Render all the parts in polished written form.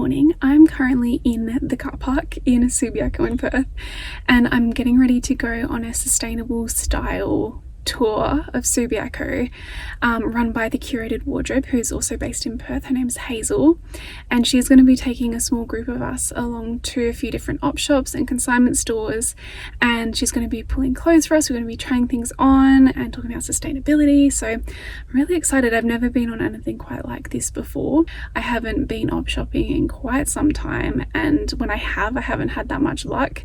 morning. I'm currently in the car park in Subiaco in Perth, and I'm getting ready to go on a sustainable style tour of Subiaco, run by the Curated Wardrobe, who's also based in Perth. Her name's Hazel, and she's going to be taking a small group of us along to a few different op shops and consignment stores, and she's going to be pulling clothes for us. We're going to be trying things on and talking about sustainability, so I'm really excited. I've never been on anything quite like this before. I haven't been op shopping in quite some time, and when I haven't had that much luck,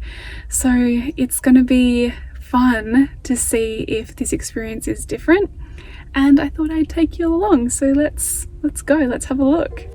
so it's going to be fun to see if this experience is different, and I thought I'd take you along. So let's go, let's have a look.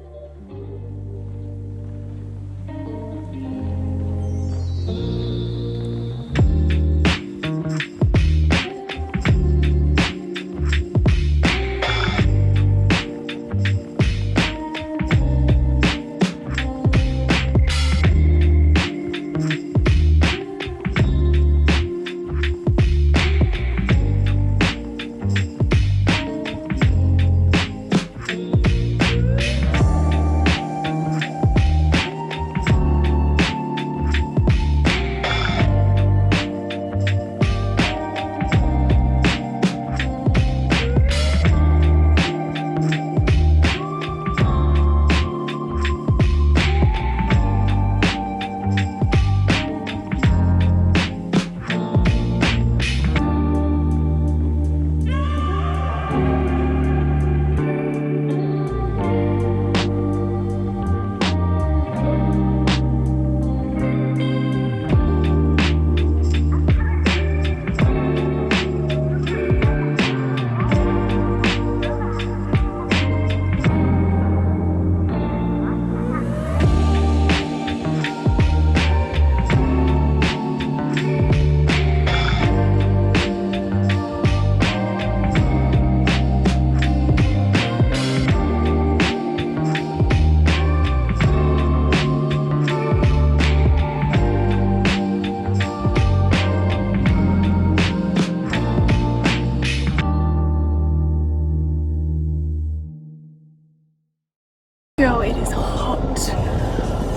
Girl, it is hot.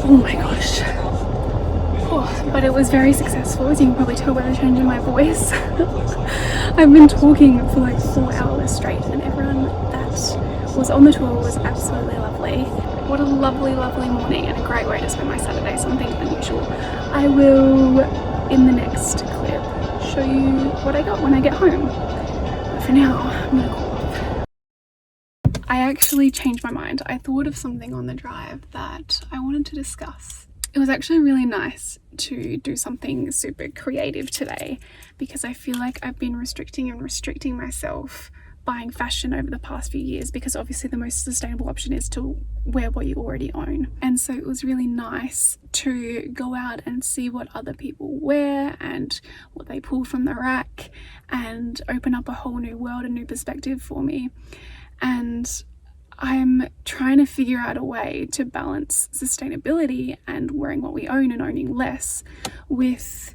Oh my gosh. Oh, but it was very successful, as you can probably tell by the change in my voice. I've been talking for like 4 hours straight, and everyone that was on the tour was absolutely lovely. What a lovely morning, and a great way to spend my Saturday, something unusual. I will, in the next clip, show you what I got when I get home. But for now, I'm gonna call off. I actually changed my mind. I thought of something on the drive that I wanted to discuss. It was actually really nice to do something super creative today, because I feel like I've been restricting myself buying fashion over the past few years, because obviously the most sustainable option is to wear what you already own. And so it was really nice to go out and see what other people wear and what they pull from the rack, and open up a whole new world, a new perspective for me. And I'm trying to figure out a way to balance sustainability and wearing what we own and owning less with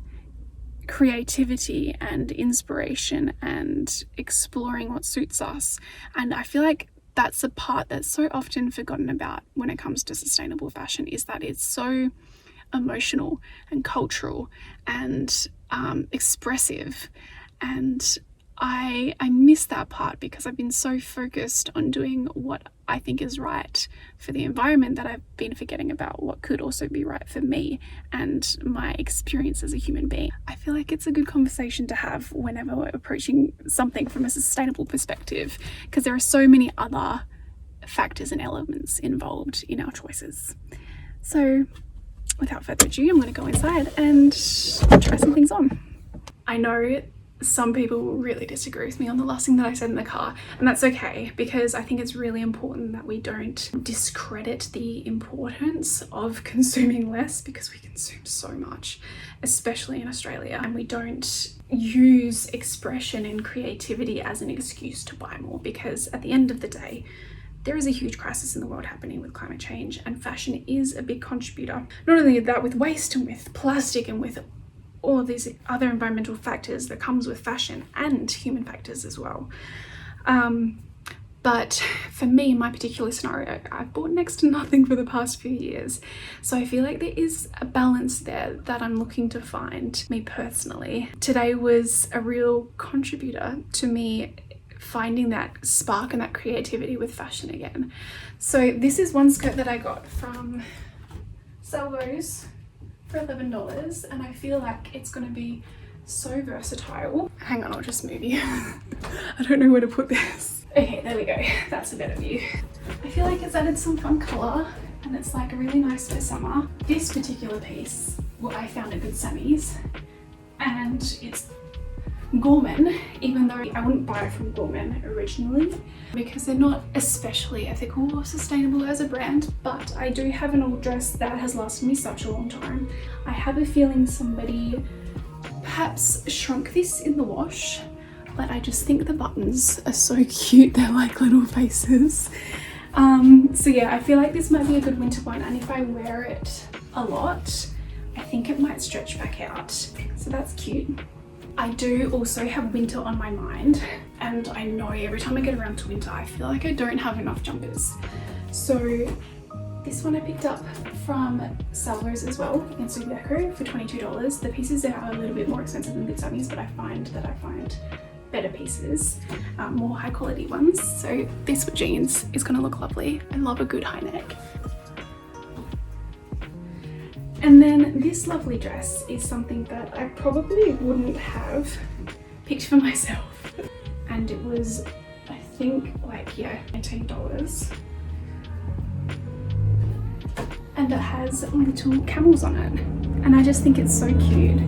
creativity and inspiration and exploring what suits us. And I feel like that's a part that's so often forgotten about when it comes to sustainable fashion, is that it's so emotional and cultural and expressive, and I miss that part because I've been so focused on doing what I think is right for the environment that I've been forgetting about what could also be right for me and my experience as a human being. I feel like it's a good conversation to have whenever we're approaching something from a sustainable perspective, because there are so many other factors and elements involved in our choices. So without further ado, I'm going to go inside and try some things on. I know some people really disagree with me on the last thing that I said in the car, and that's okay, because I think it's really important that we don't discredit the importance of consuming less, because we consume so much, especially in Australia, and we don't use expression and creativity as an excuse to buy more, because at the end of the day, there is a huge crisis in the world happening with climate change, and fashion is a big contributor. Not only that, with waste and with plastic and with all of these other environmental factors that comes with fashion, and human factors as well. But for me, in my particular scenario, I've bought next to nothing for the past few years. So I feel like there is a balance there that I'm looking to find, me personally. Today was a real contributor to me finding that spark and that creativity with fashion again. So this is one skirt that I got from Salvos for $11, and I feel like it's going to be so versatile. Hang on, I'll just move you. I don't know where to put this. Okay, there we go. That's a better view. I feel like it's added some fun colour and it's like really nice for summer. This particular piece, what I found at Good Sammy's, and it's Gorman, even though I wouldn't buy it from Gorman originally because they're not especially ethical or sustainable as a brand, but I do have an old dress that has lasted me such a long time. I have a feeling somebody perhaps shrunk this in the wash, but I just think the buttons are so cute. They're like little faces. So yeah, I feel like this might be a good winter one, and if I wear it a lot, I think it might stretch back out. So that's cute. I do also have winter on my mind, and I know every time I get around to winter, I feel like I don't have enough jumpers. So this one I picked up from Salvos as well in Subiaco for $22. The pieces there are a little bit more expensive than Good Sammy's, but I find better pieces, more high quality ones. So this with jeans is gonna look lovely. I love a good high neck. And then this lovely dress is something that I probably wouldn't have picked for myself. And it was, I think, like, yeah, $19. And it has little camels on it. And I just think it's so cute.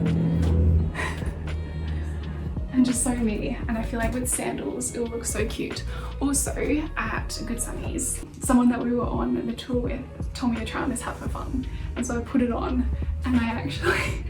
And just so me, and I feel like with sandals it will look so cute. Also at Good Sammy's, someone that we were on the tour with told me to try on this hat for fun, and so I put it on and I actually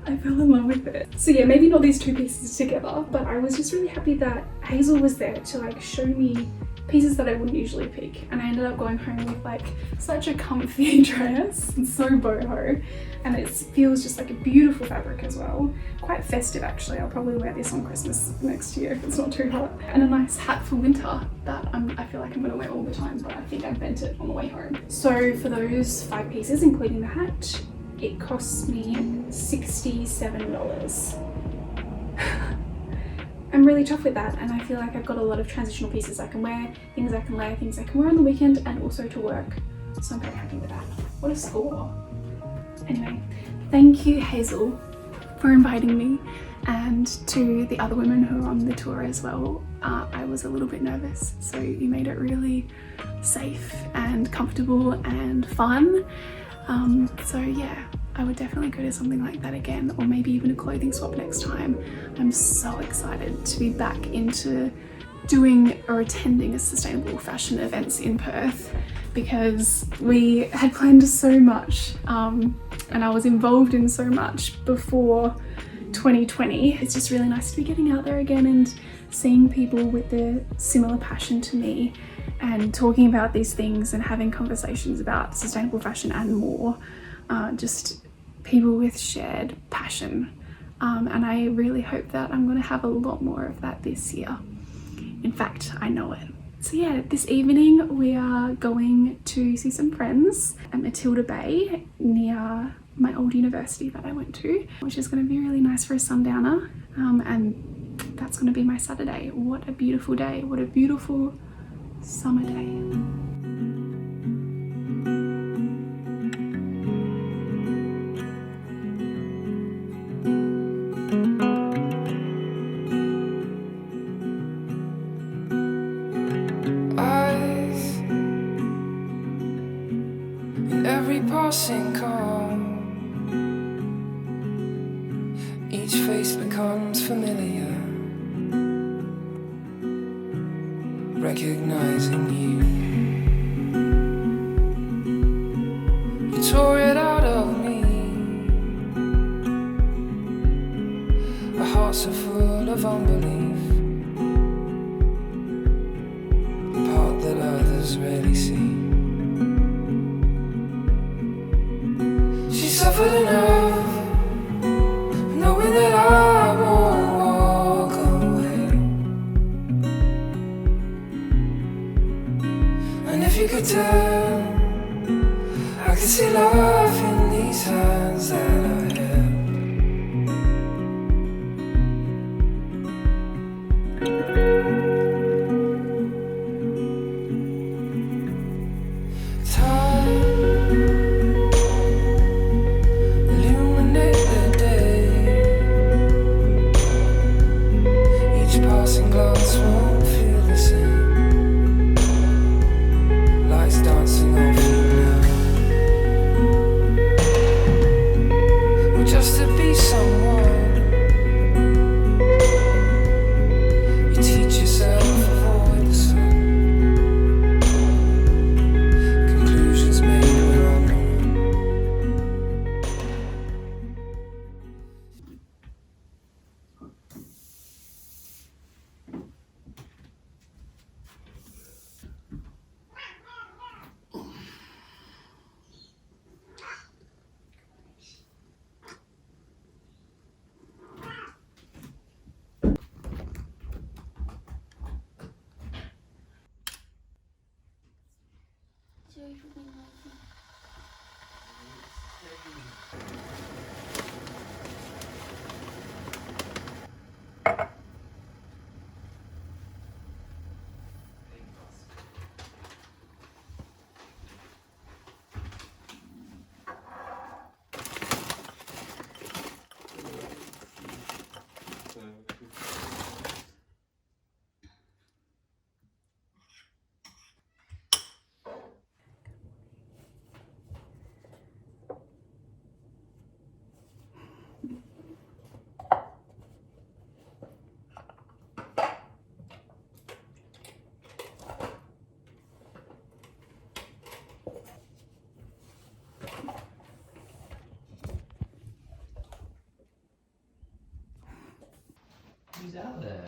I fell in love with it. So yeah, maybe not these two pieces together, but I was just really happy that Hazel was there to like show me pieces that I wouldn't usually pick, and I ended up going home with like such a comfy dress and so boho, and it feels just like a beautiful fabric as well. Quite festive actually. I'll probably wear this on Christmas next year if it's not too hot. And a nice hat for winter that I feel like I'm gonna wear all the time, but I think I bent it on the way home. So for those 5 pieces, including the hat, it costs me $67. I'm really tough with that, and I feel like I've got a lot of transitional pieces I can wear, things I can layer, things I can wear on the weekend and also to work. So I'm very happy with that. What a score. Anyway, thank you Hazel for inviting me, and to the other women who are on the tour as well. I was a little bit nervous, so you made it really safe and comfortable and fun. So yeah, I would definitely go to something like that again, or maybe even a clothing swap next time. I'm so excited to be back into doing or attending a sustainable fashion events in Perth, because we had planned so much and I was involved in so much before 2020. It's just really nice to be getting out there again and seeing people with the similar passion to me and talking about these things and having conversations about sustainable fashion and more. Just people with shared passion, and I really hope that I'm going to have a lot more of that this year. In fact, I know it. So yeah, this evening we are going to see some friends at Matilda Bay near my old university that I went to, which is going to be really nice for a sundowner, and that's going to be my Saturday. What a beautiful day. What a beautiful summer day. Every passing car, each face becomes familiar, recognizing you. You tore it out of me. Our hearts are full of unbelief, the part that others rarely see. Suffered enough, knowing that I won't walk away. can see love in these hands that I held. Who's out there?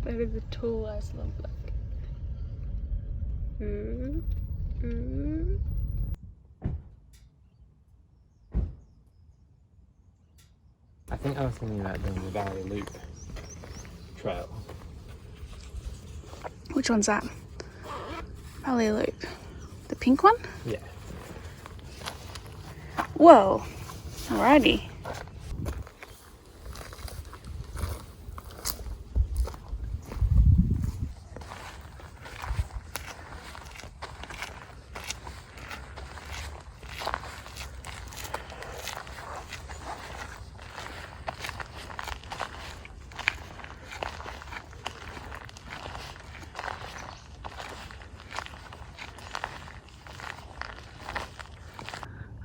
Maybe the tall ass lump like. I think I was thinking about doing the Barrier Loop trail. Which one's that? Valley Loop. The pink one? Yeah. Whoa. Alrighty.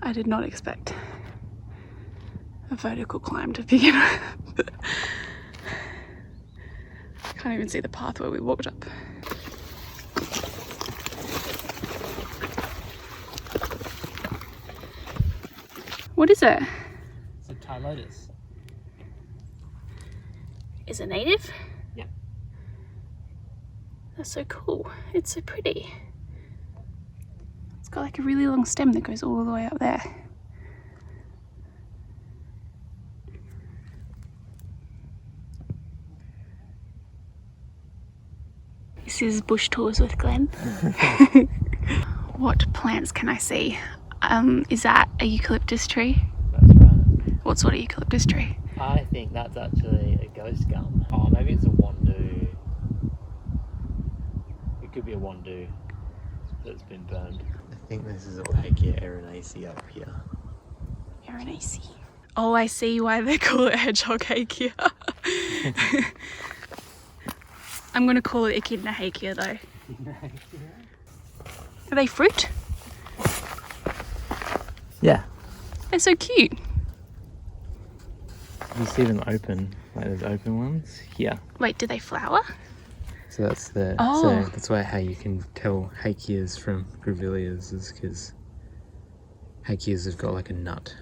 I did not expect a vertical climb to begin with. I can't even see the path where we walked up. What is it? It's a Thai lotus. Is it native? Yeah. That's so cool. It's so pretty. It's got like a really long stem that goes all the way up there. This is Bush Tours with Glenn. What plants can I see? Is that a eucalyptus tree? That's right. What sort of eucalyptus tree? I think that's actually a ghost gum. Oh, maybe it's a wandu. It could be a wandu that's been burned. I think this is Orchidia erinacea up here. Erinacea. Oh, I see why they call it hedgehog hakea. I'm going to call it echidna hakea though. Are they fruit? Yeah. They're so cute. You see them open, like there's open ones here. Wait, do they flower? So that's the Oh. so that's why how you can tell hakeas from grevilleas is because hakeas have got like a nut.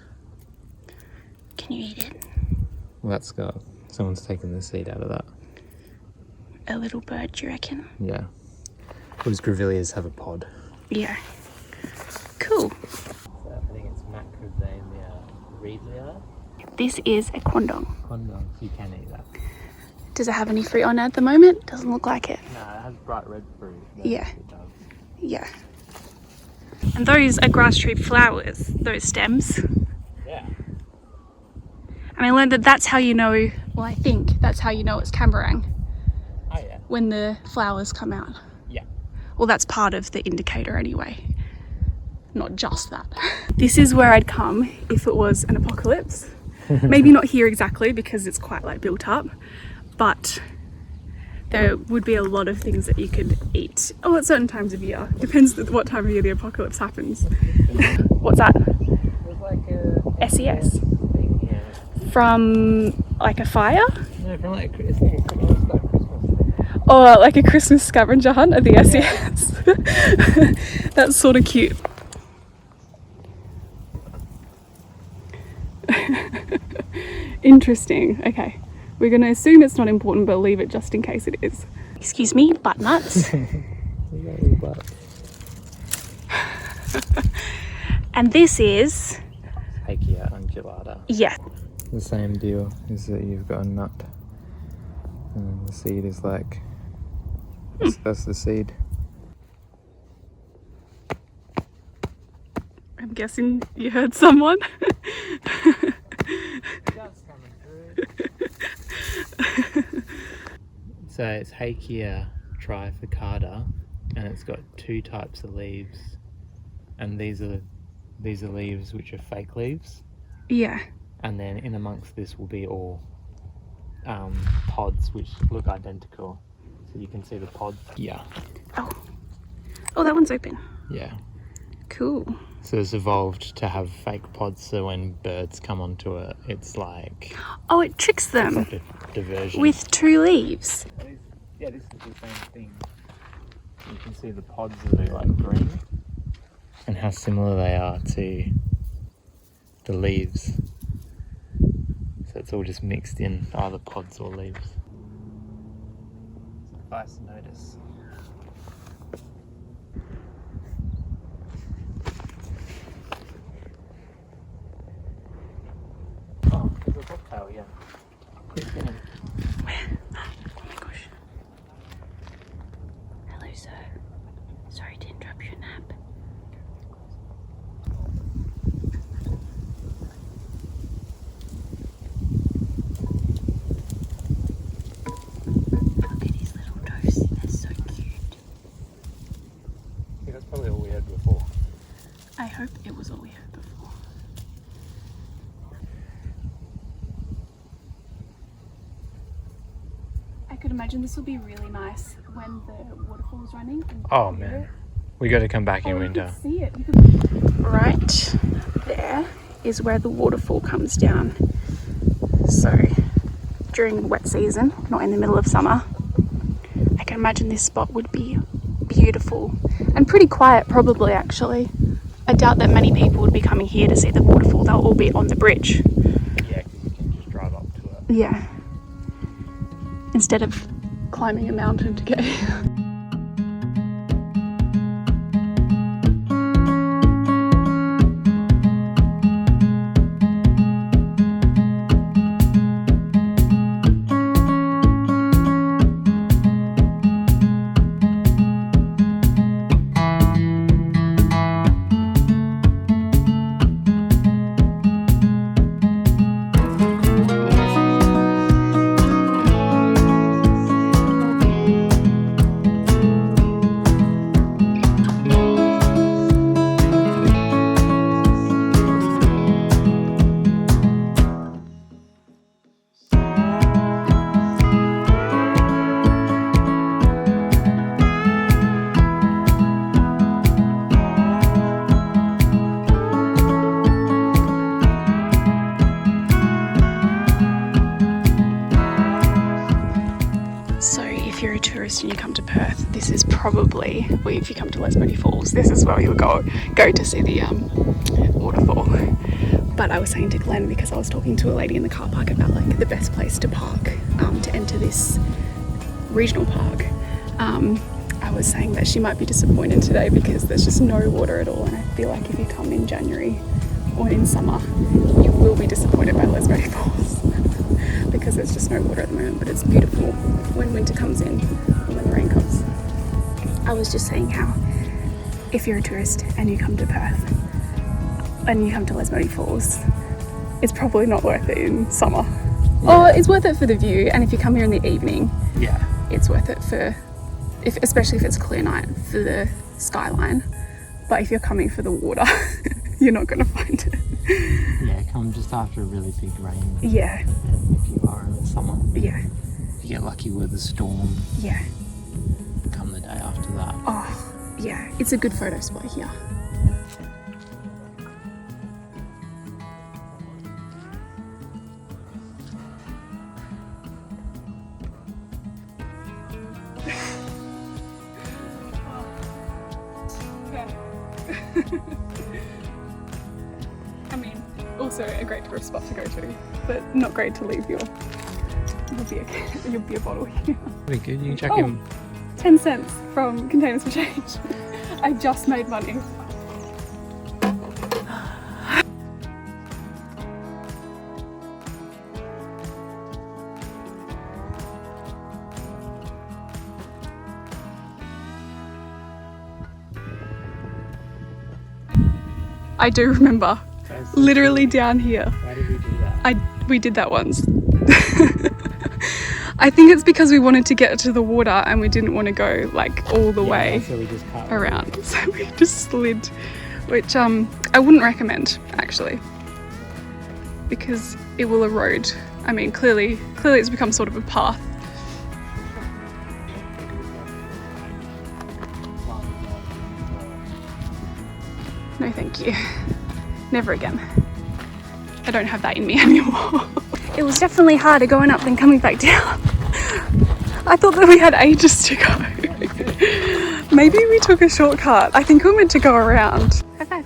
Can you eat it? Well, that's got someone's taken the seed out of that. A little bird, do you reckon? Yeah. Whereas grevilleas have a pod. Yeah. Cool. So I think it's Macrobamia reedlia. This is a quandong. Condom, so you can eat that. Does it have any fruit on it at the moment? Doesn't look like it. No, it has bright red fruit. Yeah. It does. Yeah. And those are grass tree flowers, those stems. Yeah. And I learned that that's how you know, well, I think that's how you know it's Camberang, Oh yeah. when the flowers come out. Yeah. Well, that's part of the indicator anyway. Not just that. This is where I'd come if it was an apocalypse. Maybe not here exactly because it's quite like built up, but there would be a lot of things that you could eat. Oh, at certain times of year. Depends what time of year the apocalypse happens. What's that? It was like a SES. thing, yeah. From like a fire? No, from like it's like a Christmas thing. Or like a Christmas scavenger hunt at the SES. That's sort of cute. Interesting. Okay. We're going to assume it's not important, but leave it just in case it is. Excuse me, butt nuts. And this is... Hakea undulata. Yeah. The same deal is that you've got a nut and then the seed is like... That's the seed. I'm guessing you heard someone. Just coming through. So it's Hakea trifurcata, and it's got two types of leaves, and these are leaves which are fake leaves, Yeah. and then in amongst this will be all pods which look identical. So you can see the pods. Yeah. Oh, that one's open. Yeah. Cool. So it's evolved to have fake pods, so when birds come onto it, it's like Oh, it tricks them like a diversion. with two leaves. Yeah, this is the same thing. You can see the pods that are like green and how similar they are to the leaves. So it's all just mixed in, either pods or leaves. Nice to notice. Oh, there's a bobtail, yeah. Quick spinning. Oh my gosh. Hello, sir. Sorry to interrupt your nap. Look at his little toes. That's so cute. Yeah, that's probably all we had before. I hope it was all we heard before. I could imagine this will be really nice when the waterfall's running. And Oh man, we got to come back in you winter. could see it. You could... Right there is where the waterfall comes down. So during wet season, not in the middle of summer, I can imagine this spot would be beautiful and pretty quiet probably actually. I doubt that many people would be coming here to see the waterfall. They'll all be on the bridge. Yeah, because you can just drive up to it. Yeah. Instead of climbing a mountain to get here. If you're a tourist and you come to Perth, this is probably, well, if you come to Lesmurdie Falls, this is where you'll go to see the waterfall. But I was saying to Glenn, because I was talking to a lady in the car park about like the best place to park to enter this regional park, I I was saying that she might be disappointed today because there's just no water at all, and I feel like if you come in January or in summer, you will be disappointed by Lesmurdie Falls because there's just no water at the moment, but it's beautiful when winter comes in and when the rain comes. I was just saying how if you're a tourist and you come to Perth and you come to Lesmurdie Falls, it's probably not worth it in summer. Yeah. Or it's worth it for the view, and if you come here in the evening, Yeah. it's worth it for, especially if it's a clear night, for the skyline. But if you're coming for the water, you're not going to find it. Yeah, come just after a really big rain. Yeah, If you are in the summer. yeah, If you get lucky with a storm, yeah. come the day after that. Oh, yeah. It's a good photo spot here. I mean, also a great tourist spot to go to, but not great to leave your beer bottle here. Pretty good. You can check Oh. him. 10 cents from Containers for Change. I just made money. I do remember, literally down here. Why did we do that? We did that once. I think it's because we wanted to get to the water and we didn't want to go like all the way So we just cut around. So we just slid, which I wouldn't recommend actually, because it will erode. I mean, clearly it's become sort of a path. No, thank you. Never again. I don't have that in me anymore. It was definitely harder going up than coming back down. I thought that we had ages to go. Maybe we took a shortcut. I think we were meant to go around. High five.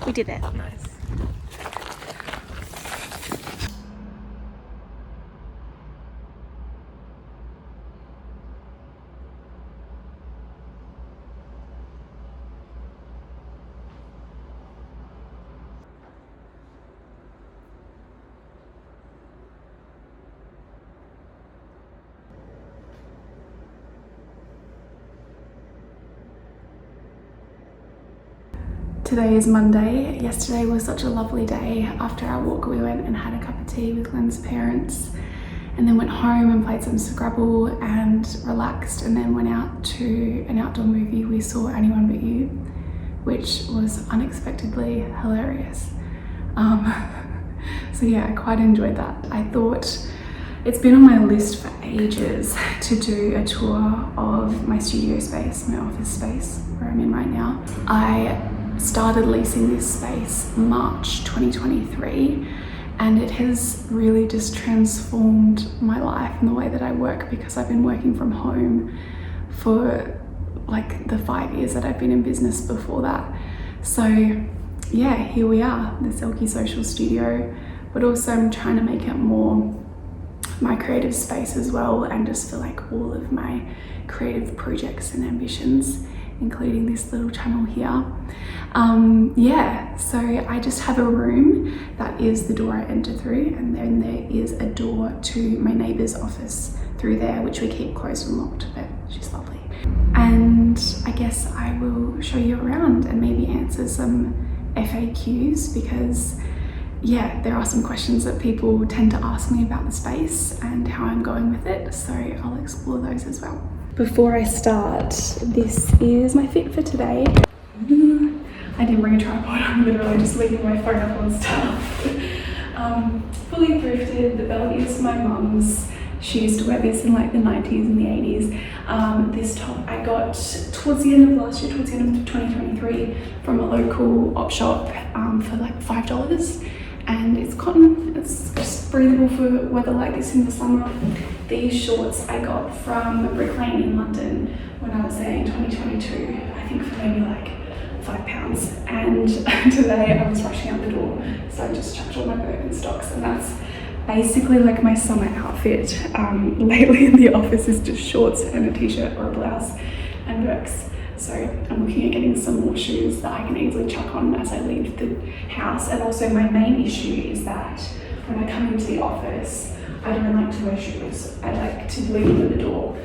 We did it. Nice. Today is Monday. Yesterday was such a lovely day. After our walk, we went and had a cup of tea with Glenn's parents, and then went home and played some Scrabble and relaxed, and then went out to an outdoor movie. We saw Anyone But You, which was unexpectedly hilarious. So yeah, I quite enjoyed that. I thought it's been on my list for ages to do a tour of my studio space, my office space where I'm in right now. I started leasing this space March 2023, and it has really just transformed my life and the way that I work, because I've been working from home for like the 5 years that I've been in business before that. So yeah, here we are, the Selkie Social Studio, but also I'm trying to make it more my creative space as well, and just for like all of my creative projects and ambitions, including this little channel here. Yeah, so I just have a room that is the door I enter through, and then there is a door to my neighbour's office through there, which we keep closed and locked, but she's lovely. And I guess I will show you around and maybe answer some FAQs, because yeah, there are some questions that people tend to ask me about the space and how I'm going with it, so I'll explore those as well. Before I start, this is my fit for today. I didn't bring a tripod, I'm literally just leaving my phone up on stuff. Fully thrifted, the belt is my mum's. She used to wear this in like the 90s and the 80s. This top I got towards the end of last year, towards the end of 2023, from a local op shop for like $5. And it's cotton, it's just breathable for weather like this in the summer. These shorts I got from Brick Lane in London when I was there in 2022, I think for maybe like £5. And today I was rushing out the door, so I just chucked all my Birkenstocks, and that's basically like my summer outfit lately in the office is just shorts and a t-shirt or a blouse and Birks. So I'm looking at getting some more shoes that I can easily chuck on as I leave the house. And also my main issue is that when I come into the office, I don't like to wear shoes. I like to leave them at the door.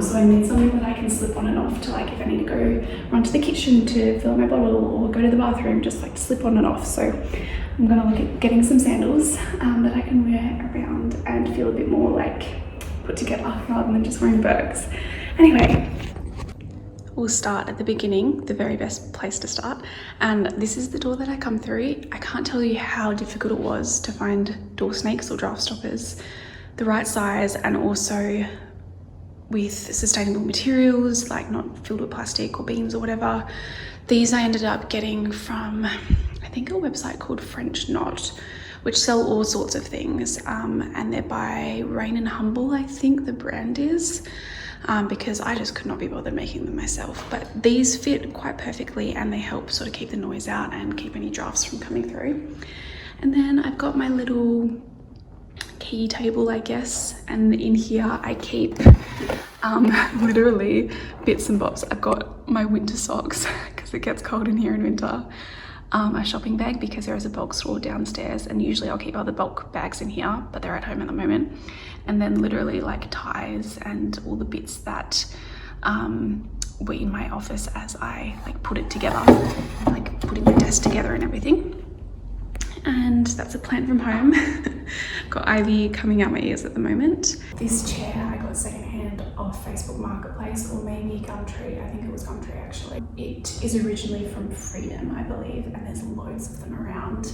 So I need something that I can slip on and off to, like, if I need to go run to the kitchen to fill up my bottle or go to the bathroom, just like slip on and off. So I'm gonna look at getting some sandals that I can wear around and feel a bit more like put together rather than just wearing Birks. Anyway, we'll start at the beginning, the very best place to start. And this is the door that I come through. I can't tell you how difficult it was to find door snakes or draft stoppers, the right size, and also with sustainable materials, like not filled with plastic or beams or whatever. These I ended up getting from, I think, a website called French Knot, which sell all sorts of things. And they're by Rain and Humble, I think the brand is. Because I just could not be bothered making them myself. But these fit quite perfectly and they help sort of keep the noise out and keep any drafts from coming through. And then I've got my little key table, I guess, and in here I keep literally bits and bobs. I've got my winter socks because it gets cold in here in winter. A shopping bag because there is a bulk store downstairs, and usually I'll keep other bulk bags in here, but they're at home at the moment. And then literally like ties and all the bits that were in my office as I like put it together, like putting my desk together and everything. And that's a plant from home. Got ivy coming out my ears at the moment. This chair I got secondhand off Facebook Marketplace, or maybe Gumtree. I think it was Gumtree actually. It is originally from Freedom, I believe, and there's loads of them around.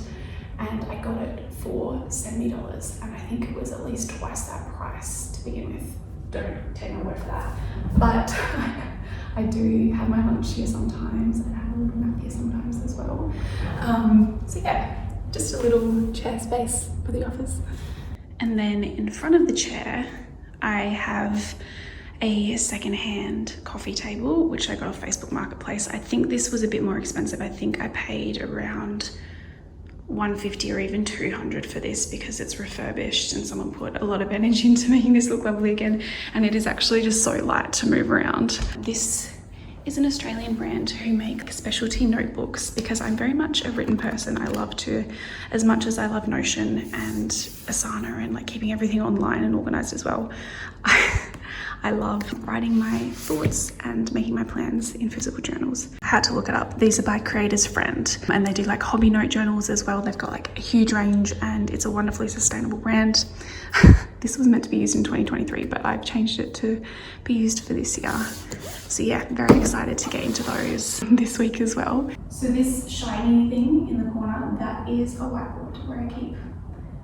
And I got it for $70, and I think it was at least twice that price to begin with. Don't take my word for that. But I do have my lunch here sometimes, and I have a little nap here sometimes as well. So yeah. Just a little chair space for the office. And then in front of the chair, I have a secondhand coffee table, which I got off Facebook Marketplace. I think this was a bit more expensive. I think I paid around $150 or even $200 for this because it's refurbished and someone put a lot of energy into making this look lovely again. And it is actually just so light to move around. This is an Australian brand who make specialty notebooks because I'm very much a written person. I love to, as much as I love Notion and Asana and like keeping everything online and organized as well, I love writing my thoughts and making my plans in physical journals. I had to look it up. These are by Creator's Friend, and they do like hobby note journals as well. They've got like a huge range and it's a wonderfully sustainable brand. This was meant to be used in 2023, but I've changed it to be used for this year. So yeah, very excited to get into those this week as well. So this shiny thing in the corner, that is a whiteboard where I keep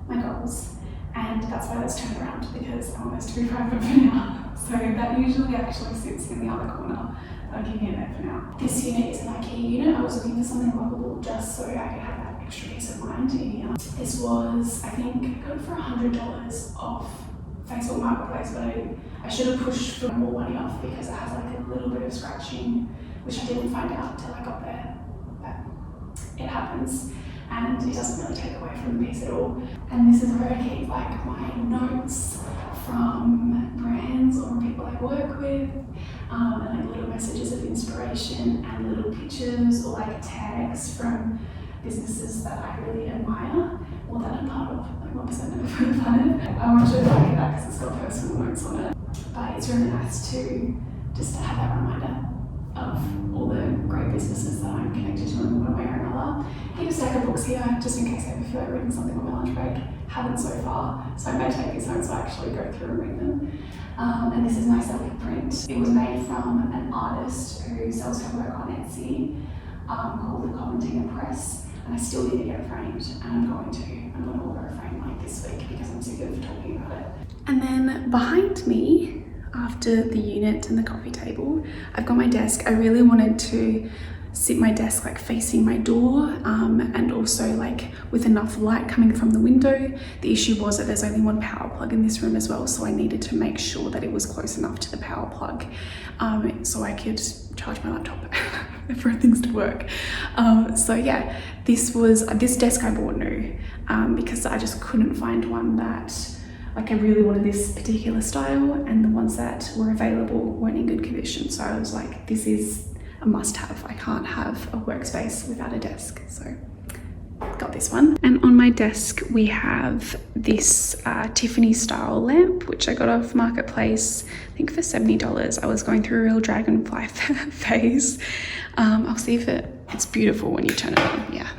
my goals. And that's why that's turned around, because I want this to be private for now. So that usually actually sits in the other corner. I'll give you that for now. This unit is an IKEA unit. I was looking for something lovable just so I could have that extra peace of mind in here. This was, I think, good for $100 off Facebook Marketplace, but I should have pushed for more money off because it has like a little bit of scratching, which I didn't find out till I got there. But it happens. And it doesn't really take away from the piece at all. And this is where I keep like my notes from brands or people I work with, and like little messages of inspiration and little pictures or like tags from businesses that I really admire or that I'm part of, like 1% of the planet. I want to show you that because it's got personal notes on it. But it's really nice to just to have that reminder of all the great businesses that I'm connected to in one way or another. Keep a stack of books here just in case I ever feel like reading something on my lunch break. Haven't so far, so I may take these notes and actually go through and read them. And this is my self-print. It was made from an artist who sells her work on Etsy called The Commenting Press, and I still need to get it framed, and I'm going to order a frame like this week because I'm sick of talking about it. And then behind me, after the unit and the coffee table, I've got my desk. I really wanted to sit my desk like facing my door and also like with enough light coming from the window. The issue was that there's only one power plug in this room as well, so I needed to make sure that it was close enough to the power plug so I could charge my laptop. for things to work. So yeah, this desk I bought new because I just couldn't find one that, like, I really wanted this particular style, and the ones that were available weren't in good condition. So I was like, this is a must-have. I can't have a workspace without a desk. So got this one. And on my desk we have this Tiffany style lamp, which I got off Marketplace, I think for $70. I was going through a real dragonfly phase. I'll see if it's beautiful when you turn it on. Yeah,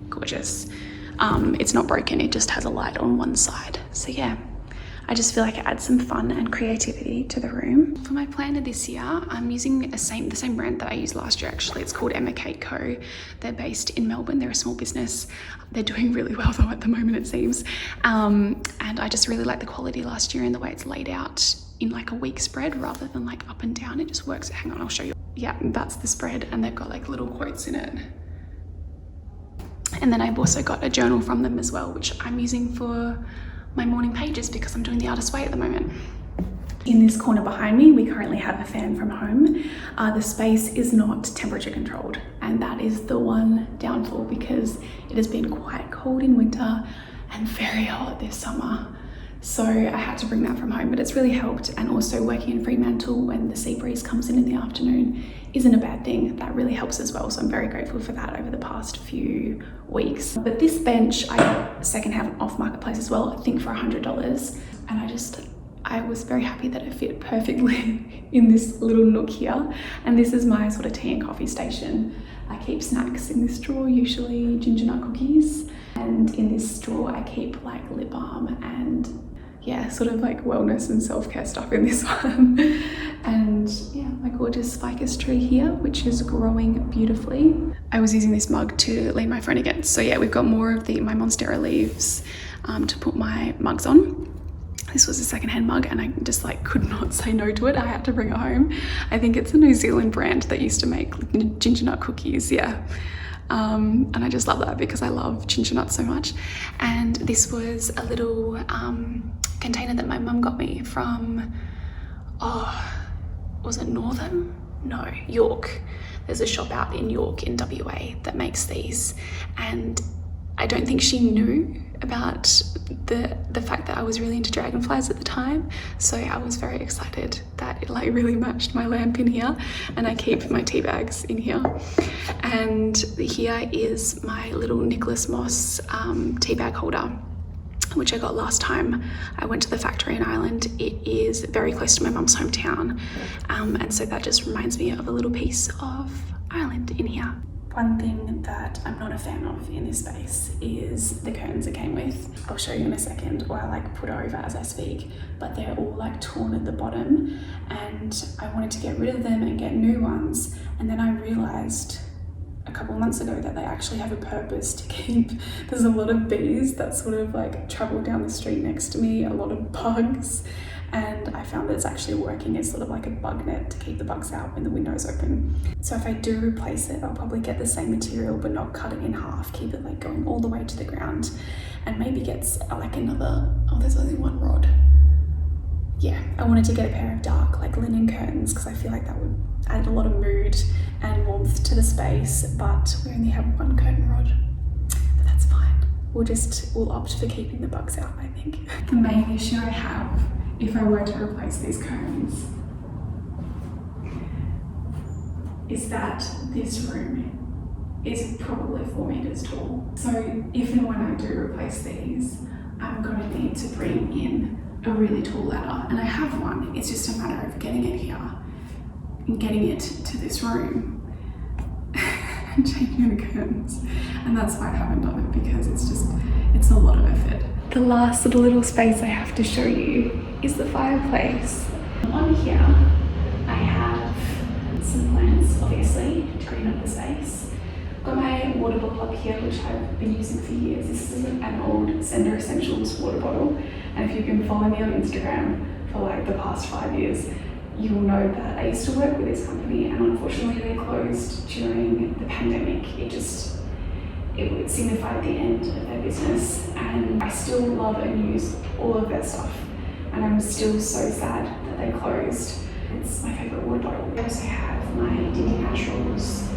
gorgeous. It's not broken, it just has a light on one side. So yeah, I just feel like it adds some fun and creativity to the room. For my planner this year, I'm using the same brand that I used last year actually. It's called Emma Kate Co. They're based in Melbourne. They're a small business. They're doing really well though at the moment, it seems. And I just really like the quality last year and the way it's laid out in like a week spread rather than like up and down. It just works. Hang on, I'll show you. Yeah, that's the spread, and they've got like little quotes in it. And then I've also got a journal from them as well, which I'm using for my morning pages because I'm doing the artist way at the moment. In this corner behind me, we currently have a fan from home. The space is not temperature controlled, and that is the one downfall because it has been quite cold in winter and very hot this summer. So I had to bring that from home, but it's really helped. And also working in Fremantle when the sea breeze comes in the afternoon isn't a bad thing. That really helps as well. So I'm very grateful for that over the past few weeks. But this bench I got secondhand off Marketplace as well, I think for $100. And I was very happy that it fit perfectly in this little nook here. And this is my sort of tea and coffee station. I keep snacks in this drawer, usually ginger nut cookies. And in this drawer I keep like lip balm and yeah, sort of like wellness and self-care stuff in this one. And yeah, my gorgeous ficus tree here, which is growing beautifully. I was using this mug to lean my phone against. So yeah, we've got more of my Monstera leaves to put my mugs on. This was a secondhand mug and I just like could not say no to it. I had to bring it home. I think it's a New Zealand brand that used to make ginger nut cookies, yeah. And I just love that because I love ginger nuts so much. And this was a little container that my mum got me from, was it Northern? No, York. There's a shop out in York in WA that makes these, and I don't think she knew about the fact that I was really into dragonflies at the time. So I was very excited that it like really matched my lamp in here, and I keep my tea bags in here. And here is my little Nicholas Moss tea bag holder, which I got last time I went to the factory in Ireland. It is very close to my mum's hometown, and so that just reminds me of a little piece of Ireland in here. One thing that I'm not a fan of in this space is the curtains it came with. I'll show you in a second, or I like put over as I speak, but they're all like torn at the bottom, and I wanted to get rid of them and get new ones. And then I realized a couple of months ago that they actually have a purpose to keep. There's a lot of bees that sort of like travel down the street next to me, a lot of bugs, and I found that it's actually working as sort of like a bug net to keep the bugs out when the window's open. So if I do replace it, I'll probably get the same material but not cut it in half, keep it like going all the way to the ground, and maybe get like another, there's only one rod. Yeah, I wanted to get a pair of dark like linen curtains because I feel like that would add a lot of mood and warmth to the space, but we only have one curtain rod, but that's fine. We'll opt for keeping the bugs out, I think. The main issue I have if I were to replace these curtains is that this room is probably 4 meters tall. So if and when I do replace these, I'm going to need to bring in a really tall ladder, and I have one. It's just a matter of getting it here and getting it to this room and changing the curtains, and that's why I haven't done it, because it's a lot of effort. The last little space I have to show you is the fireplace. On here I have some plants, obviously, to green up the space. Got my water bottle up here, which I've been using for years. This is an old Sender Essentials water bottle, and if you've been following me on Instagram for like the past 5 years, you'll know that I used to work with this company, and unfortunately they closed during the pandemic. It would signify the end of their business, and I still love and use all of their stuff, and I'm still so sad that they closed. It's my favourite water bottle. I also have my Dindy Naturals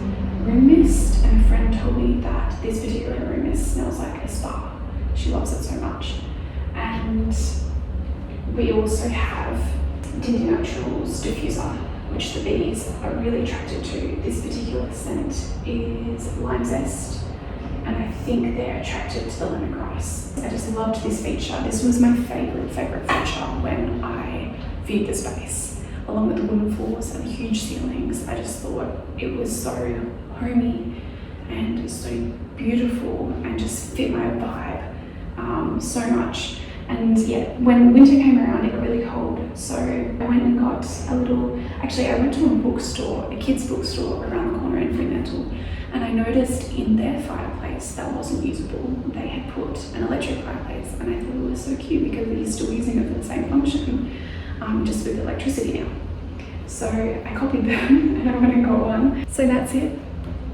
told me that this particular room smells like a spa. She loves it so much. And we also have Tinted Naturals diffuser, which the bees are really attracted to. This particular scent is lime zest, and I think they're attracted to the lemongrass. I just loved this feature. This was my favourite feature when I viewed the space, along with the wooden floors and the huge ceilings. I just thought it was so homey and so beautiful and just fit my vibe so much. And yeah, when winter came around, it got really cold. So I went and got I went to a bookstore, a kids bookstore around the corner in Fremantle, and I noticed in their fireplace that wasn't usable. They had put an electric fireplace, and I thought it was so cute because they're still using it for the same function, just with electricity now. So I copied them and I went and got one. So that's it.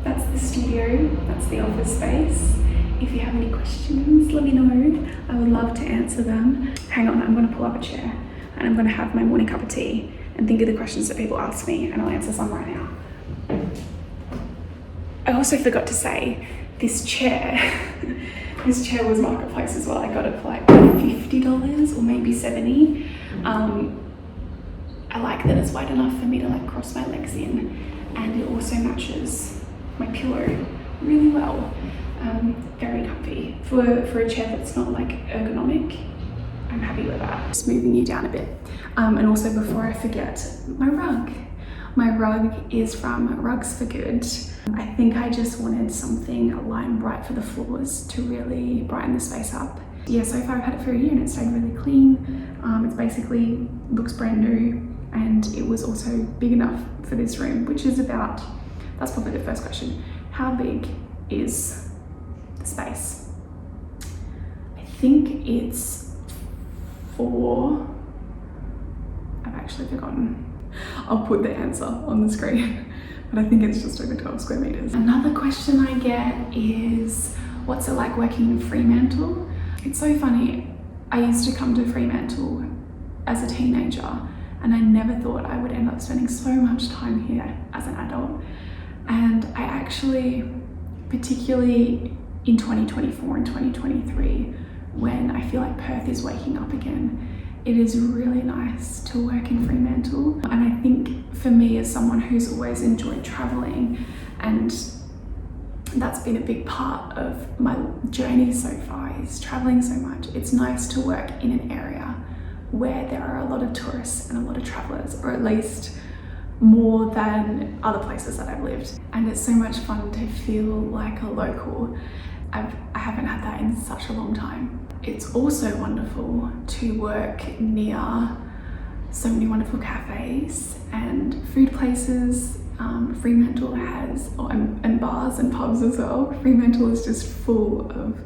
That's the studio, that's the office space. If you have any questions, let me know. I would love to answer them. Hang on, I'm gonna pull up a chair and I'm gonna have my morning cup of tea and think of the questions that people ask me, and I'll answer some right now. I also forgot to say, this chair was marketplace as well. I got it for like $50 or maybe $70. I like that it's wide enough for me to like cross my legs in, and it also matches my pillow really well. Very comfy for a chair that's not like ergonomic. I'm happy with that. Just moving you down a bit. And also, before I forget, my rug. My rug is from Rugs for Good. I think I just wanted something light and bright for the floors to really brighten the space up. Yeah, so far I've had it for a year and it stayed really clean. It's basically looks brand new, and it was also big enough for this room, which is about, that's probably the first question. How big is the space? I think it's 4, I've actually forgotten. I'll put the answer on the screen, but I think it's just over 12 square meters. Another question I get is, what's it like working in Fremantle? It's so funny. I used to come to Fremantle as a teenager, and I never thought I would end up spending so much time here as an adult. And I actually, particularly in 2024 and 2023, when I feel like Perth is waking up again, it is really nice to work in Fremantle. And I think for me, as someone who's always enjoyed traveling, and that's been a big part of my journey so far, is traveling so much, it's nice to work in an area where there are a lot of tourists and a lot of travelers, or at least more than other places that I've lived. And it's so much fun to feel like a local. I haven't had that in such a long time. It's also wonderful to work near so many wonderful cafes and food places. Fremantle has, and bars and pubs as well. Fremantle is just full of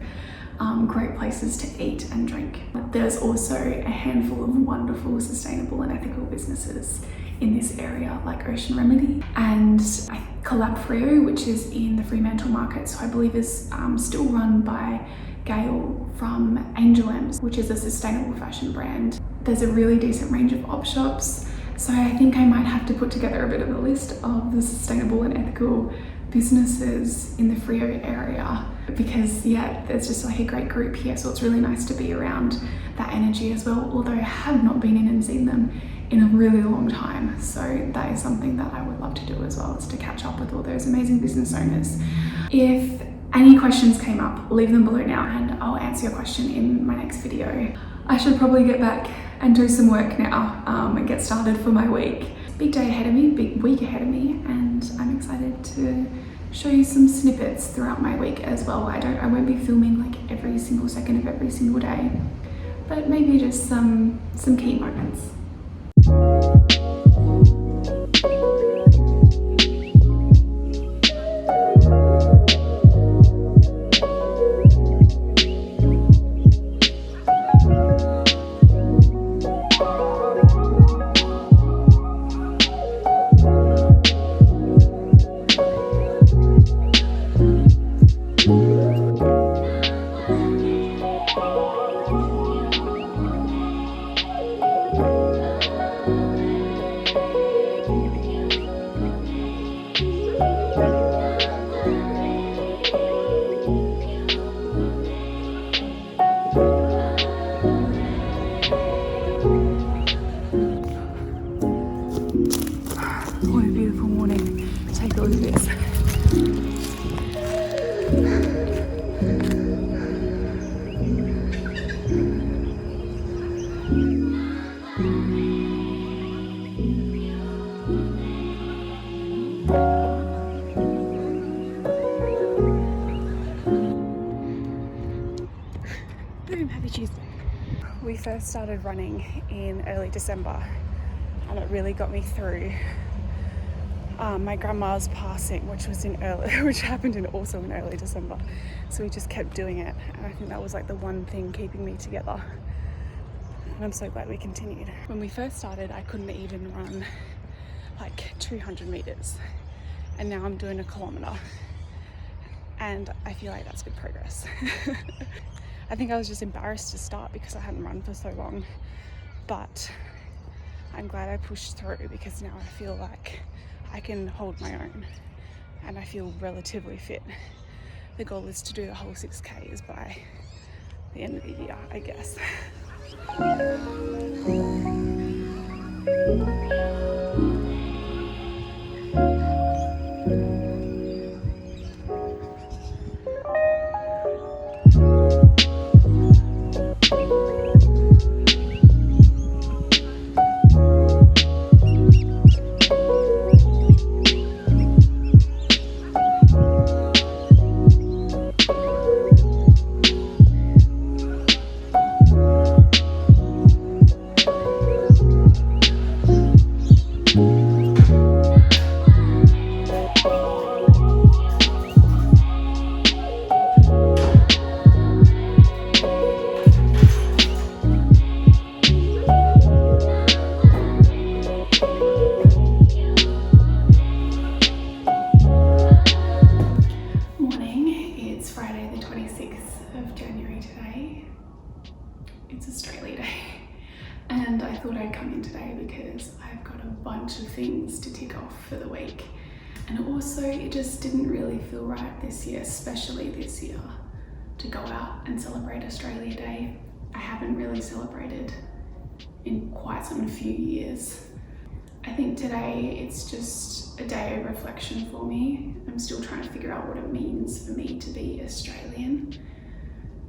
great places to eat and drink. There's also a handful of wonderful, sustainable and ethical businesses in this area, like Ocean Remedy and Collab Frio, which is in the Fremantle market. So I believe is still run by Gail from Angel M's, which is a sustainable fashion brand. There's a really decent range of op shops. So I think I might have to put together a bit of a list of the sustainable and ethical businesses in the Frio area, because yeah, there's just like a great group here. So it's really nice to be around that energy as well, although I have not been in and seen them in a really long time. So that is something that I would love to do as well, is to catch up with all those amazing business owners. If any questions came up, leave them below now and I'll answer your question in my next video. I should probably get back and do some work now and get started for my week. Big day ahead of me, big week ahead of me, and I'm excited to show you some snippets throughout my week as well. I won't be filming like every single second of every single day, but maybe just some key moments. beautiful morning. Take a look at this. Boom, happy Tuesday. We first started running in early December and it really got me through my grandma's passing, which happened also in early December. So we just kept doing it, and I think that was like the one thing keeping me together. And I'm so glad we continued. When we first started, I couldn't even run like 200 meters, and now I'm doing 1 kilometer, and I feel like that's good progress. I think I was just embarrassed to start because I hadn't run for so long, but I'm glad I pushed through because now I feel like I can hold my own and I feel relatively fit. The goal is to do the whole 6Ks by the end of the year, I guess. And I thought I'd come in today because I've got a bunch of things to tick off for the week. And also it just didn't really feel right this year, especially this year, to go out and celebrate Australia Day. I haven't really celebrated in quite some few years. I think today it's just a day of reflection for me. I'm still trying to figure out what it means for me to be Australian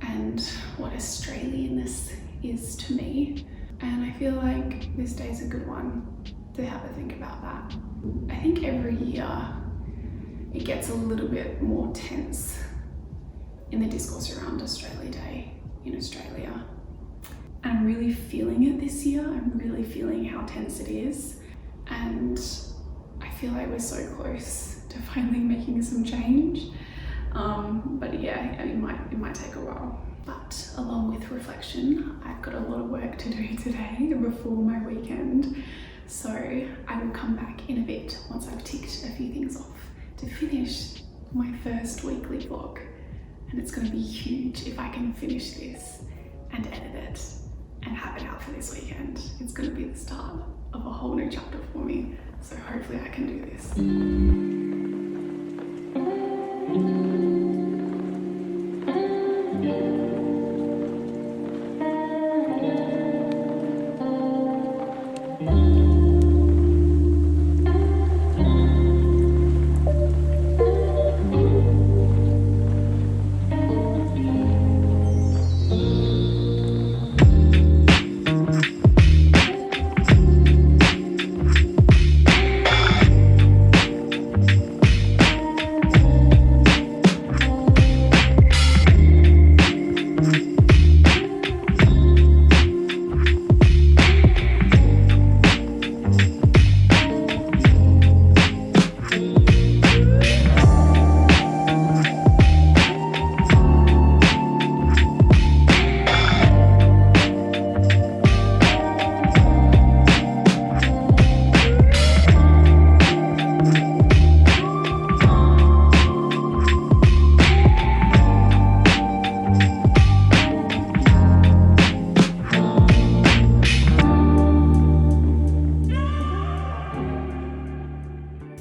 and what Australianness is to me. And I feel like this day's a good one to have a think about that. I think every year it gets a little bit more tense in the discourse around Australia Day in Australia. I'm really feeling it this year. I'm really feeling how tense it is. And I feel like we're so close to finally making some change. But yeah, it might take a while. But along with reflection, I've got a lot of work to do today before my weekend. So I will come back in a bit once I've ticked a few things off to finish my first weekly vlog. And it's going to be huge if I can finish this and edit it and have it out for this weekend. It's going to be the start of a whole new chapter for me. So hopefully I can do this.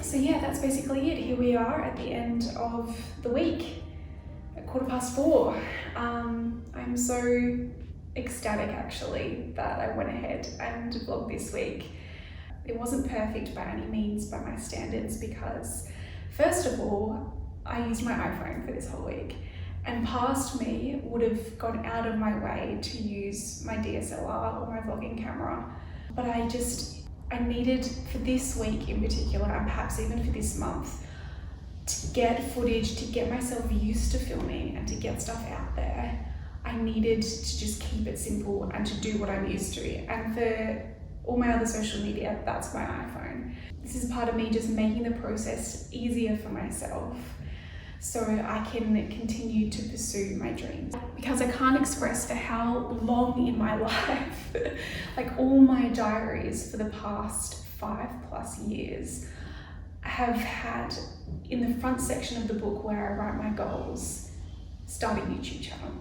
So yeah, that's basically it. Here we are at the end of the week at 4:15. I'm so ecstatic actually that I went ahead and vlogged this week. It wasn't perfect by any means by my standards because, first of all, I used my iPhone for this whole week, and past me would have gone out of my way to use my DSLR or my vlogging camera. But I needed, for this week in particular, and perhaps even for this month, to get footage, to get myself used to filming and to get stuff out there. I needed to just keep it simple and to do what I'm used to. And for all my other social media, that's my iPhone. This is part of me just making the process easier for myself so I can continue to pursue my dreams. Because I can't express for how long in my life, like all my diaries for the past 5+ years, have had in the front section of the book where I write my goals, start a YouTube channel.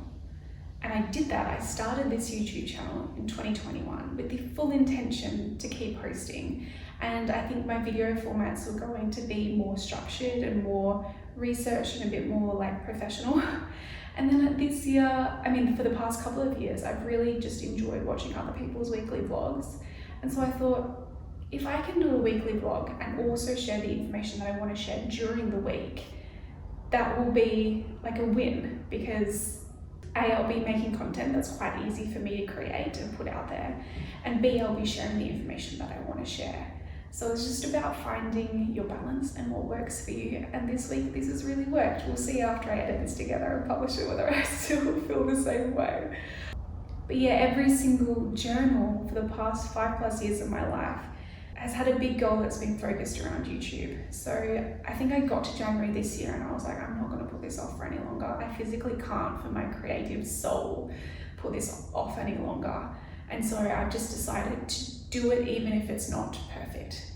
And I did that. I started this YouTube channel in 2021 with the full intention to keep posting. And I think my video formats were going to be more structured and more researched and a bit more like professional. And then this year, I mean, for the past couple of years, I've really just enjoyed watching other people's weekly vlogs. And so I thought, if I can do a weekly vlog and also share the information that I want to share during the week, that will be like a win, because A, I'll be making content that's quite easy for me to create and put out there, and B, I'll be sharing the information that I want to share. So it's just about finding your balance and what works for you. And this week, this has really worked. We'll see after I edit this together and publish it whether I still feel the same way. But yeah, every single journal for the past 5+ years of my life has had a big goal that's been focused around YouTube. So I think I got to January this year and I was like, I'm not going to put this off for any longer. I physically can't, for my creative soul, put this off any longer. And so I've just decided to do it even if it's not perfect.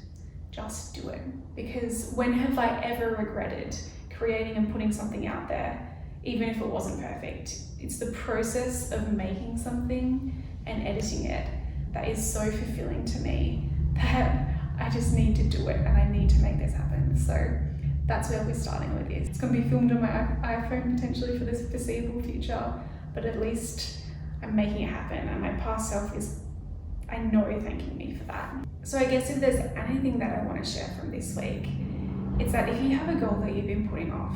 Just do it. Because when have I ever regretted creating and putting something out there, even if it wasn't perfect? It's the process of making something and editing it that is so fulfilling to me that I just need to do it and I need to make this happen. So that's where we're starting with this. It's going to be filmed on my iPhone potentially for this foreseeable future, but at least I'm making it happen, and my past self is, I know, thanking me for that. So I guess if there's anything that I want to share from this week, it's that if you have a goal that you've been putting off,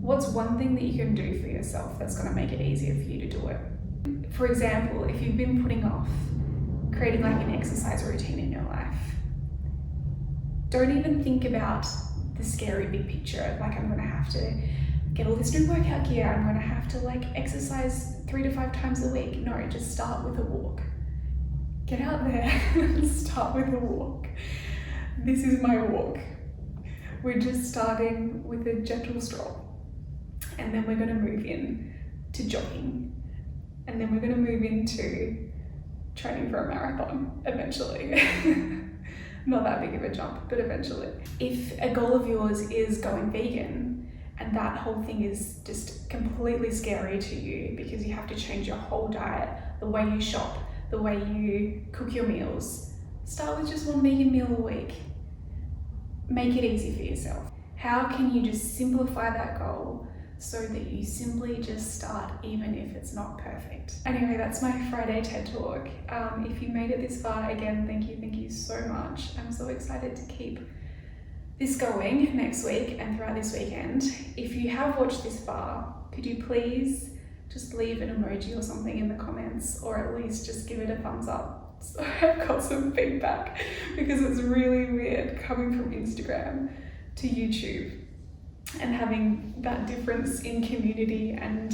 what's one thing that you can do for yourself that's going to make it easier for you to do it? For example, if you've been putting off creating like an exercise routine in your life, don't even think about the scary big picture, like I'm going to have to get all this new workout gear, I'm going to have to like exercise 3 to 5 times a week. No, just start with a walk. Get out there and start with a walk. This is my walk. We're just starting with a gentle stroll, and then we're going to move in to jogging, and then we're going to move into training for a marathon eventually. Not that big of a jump, but eventually. If a goal of yours is going vegan, and that whole thing is just completely scary to you because you have to change your whole diet, the way you shop, the way you cook your meals, start with just one vegan meal a week. Make it easy for yourself. How can you just simplify that goal so that you simply just start even if it's not perfect? Anyway, that's my Friday TED Talk. If you made it this far, again, thank you so much. I'm so excited to keep this going next week and throughout this weekend. If you have watched this far, could you please just leave an emoji or something in the comments, or at least just give it a thumbs up so I've got some feedback, because it's really weird coming from Instagram to YouTube and having that difference in community and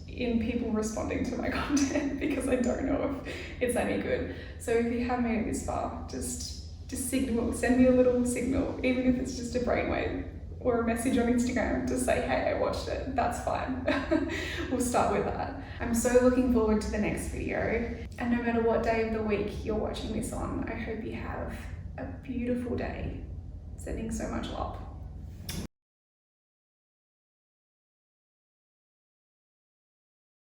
in people responding to my content, because I don't know if it's any good. So if you have made it this far, just signal, send me a little signal, even if it's just a brainwave or a message on Instagram to say, hey, I watched it, that's fine. We'll start with that. I'm so looking forward to the next video, and no matter what day of the week you're watching this on, I hope you have a beautiful day. Sending so much love.